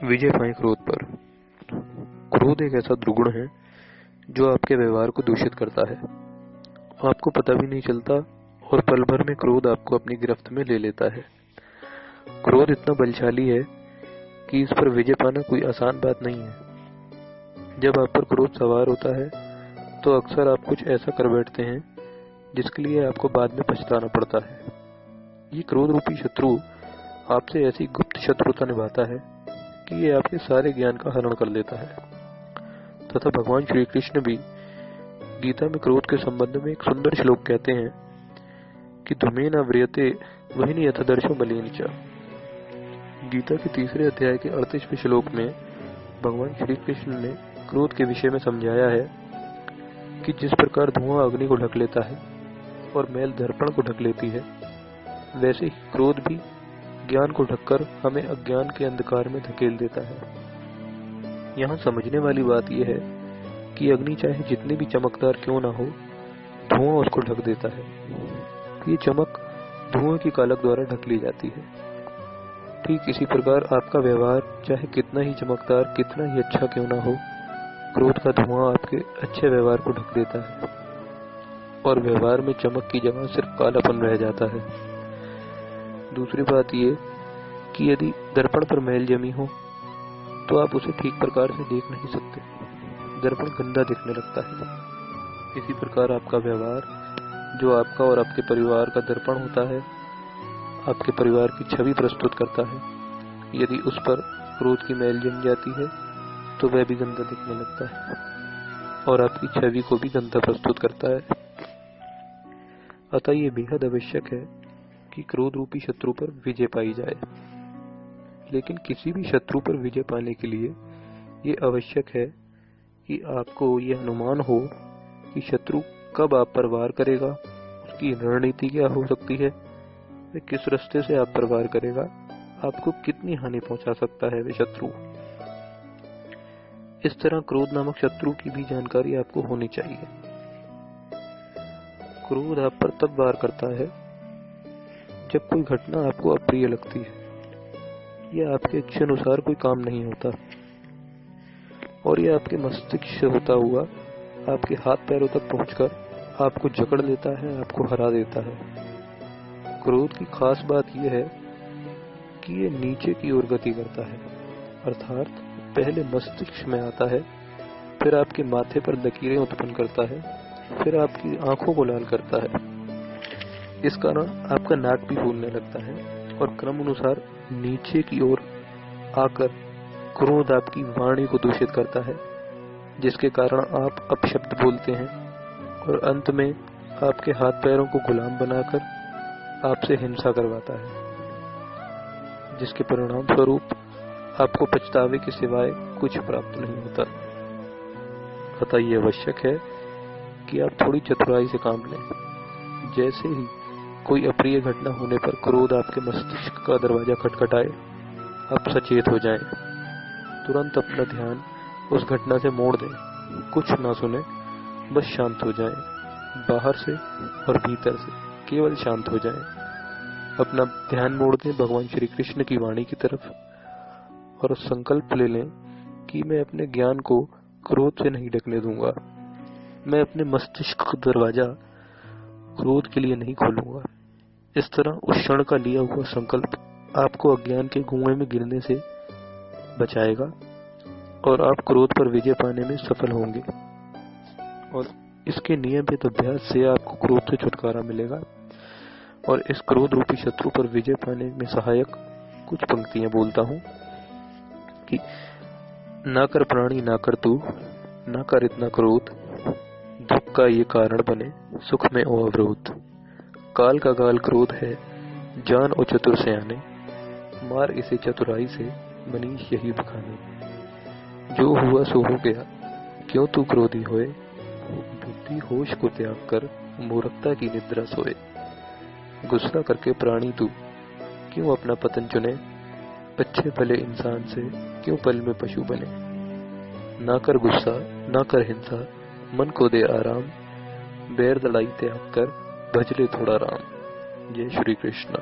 विजय पाएं क्रोध पर। क्रोध एक ऐसा दुर्गुण है जो आपके व्यवहार को दूषित करता है। आपको पता भी नहीं चलता और पल भर में क्रोध आपको अपनी गिरफ्त में ले लेता है। क्रोध इतना बलशाली है कि इस पर विजय पाना कोई आसान बात नहीं है। जब आप पर क्रोध सवार होता है तो अक्सर आप कुछ ऐसा कर बैठते हैं जिसके लिए आपको बाद में पछताना पड़ता है। ये क्रोध रूपी शत्रु आपसे ऐसी गुप्त शत्रुता निभाता है कि ये आपके सारे ज्ञान का हरण कर लेता है। तथा भगवान श्री कृष्ण भी गीता में क्रोध के संबंध में एक सुंदर श्लोक कहते हैं कि धूमेन व्रियते वहिनी यथादर्शो बलेन च। गीता के तीसरे अध्याय के 38वें श्लोक में भगवान श्री कृष्ण ने क्रोध के विषय में समझाया है कि जिस प्रकार धुआं अग्नि को ढक लेता है और मैल दर्पण को ढक लेती है, वैसे ही क्रोध भी ज्ञान को ढककर हमें अज्ञान के अंधकार में धकेल देता है। यहाँ समझने वाली बात यह है कि अग्नि चाहे जितनी भी चमकदार क्यों ना हो, धुआं उसको ढक देता है। ये चमक धुआं की कालक द्वारा ढक ली जाती है। ठीक इसी प्रकार आपका व्यवहार चाहे कितना ही चमकदार, कितना ही अच्छा क्यों ना हो, क्रोध का धुआं आपके अच्छे व्यवहार को ढक देता है और व्यवहार में चमक की जगह सिर्फ कालापन रह जाता है। दूसरी बात ये कि यदि दर्पण पर मैल जमी हो तो आप उसे ठीक प्रकार से देख नहीं सकते, दर्पण गंदा दिखने लगता है। इसी प्रकार आपका व्यवहार, जो आपका और आपके परिवार का दर्पण होता है, आपके परिवार की छवि प्रस्तुत करता है, यदि उस पर क्रोध की मैल जम जाती है तो वह भी गंदा दिखने लगता है और आपकी छवि को भी गंदा प्रस्तुत करता है। अतः ये बेहद आवश्यक है कि क्रोध रूपी शत्रु पर विजय पाई जाए। लेकिन किसी भी शत्रु पर विजय पाने के लिए ये आवश्यक है कि आपको यह अनुमान हो कि शत्रु कब आप पर वार करेगा, उसकी रणनीति क्या हो सकती है, वह किस रास्ते से आप पर वार करेगा, आपको कितनी हानि पहुंचा सकता है वह शत्रु। इस तरह क्रोध नामक शत्रु की भी जानकारी आपको होनी चाहिए। क्रोध आप पर तब वार करता है जब कोई घटना आपको अप्रिय लगती है या आपके इच्छा अनुसार कोई काम नहीं होता और यह आपके मस्तिष्क से होता हुआ आपके हाथ पैरों तक पहुंचकर आपको जकड़ लेता है, आपको हरा देता है। क्रोध की खास बात यह है कि यह नीचे की ओर गति करता है, अर्थात पहले मस्तिष्क में आता है, फिर आपके माथे पर लकीरें उत्पन्न करता है, फिर आपकी आंखों को लाल करता है। इस कारण आपका नाक भी फूलने लगता है और क्रम अनुसार नीचे की ओर आकर क्रोध आपकी वाणी को दूषित करता है, जिसके कारण आप अपशब्द बोलते हैं और अंत में आपके हाथ पैरों को गुलाम बनाकर आपसे हिंसा करवाता है, जिसके परिणाम स्वरूप आपको पछतावे के सिवाय कुछ प्राप्त नहीं होता। अतः ये आवश्यक है कि आप थोड़ी चतुराई से काम लें। जैसे ही कोई अप्रिय घटना होने पर क्रोध आपके मस्तिष्क का दरवाजा खटखटाए, आप सचेत हो जाएं। तुरंत अपना ध्यान उस घटना से मोड़ दें, कुछ ना सुने, बस शांत हो जाएं। बाहर से और भीतर से केवल शांत हो जाएं। अपना ध्यान मोड़ दें भगवान श्री कृष्ण की वाणी की तरफ और संकल्प ले लें कि मैं अपने ज्ञान को क्रोध से नहीं ढकने दूंगा। मैं अपने मस्तिष्क का दरवाजा क्रोध के लिए नहीं खोलूंगा। इस तरह उस क्षण का लिया हुआ संकल्प आपको अज्ञान के कुएं में गिरने से बचाएगा और आप क्रोध पर विजय पाने में सफल होंगे। और इसके नियमित अभ्यास से आपको क्रोध से छुटकारा मिलेगा। और इस क्रोध रूपी शत्रु पर विजय पाने में सहायक कुछ पंक्तियां बोलता हूं कि ना कर प्राणी ना कर तू, ना कर इतना क्रोध, दुख का ये कारण बने सुख में ओ अवरोध। काल का गाल क्रोध है जान ओ चतुर सयाने, मार इसे चतुराई से मनीष यही बखाने। जो हुआ सो हो गया क्यों तू क्रोधी होए, बुद्धि होश को त्याग कर मूर्खता की निद्रा सोए। गुस्सा करके प्राणी तू क्यों अपना पतन चुने, अच्छे भले इंसान से क्यों पल में पशु बने। ना कर गुस्सा ना कर हिंसा, मन को दे आराम, बैर लड़ाई त्याग कर भज ले थोड़ा राम। जय श्री कृष्ण।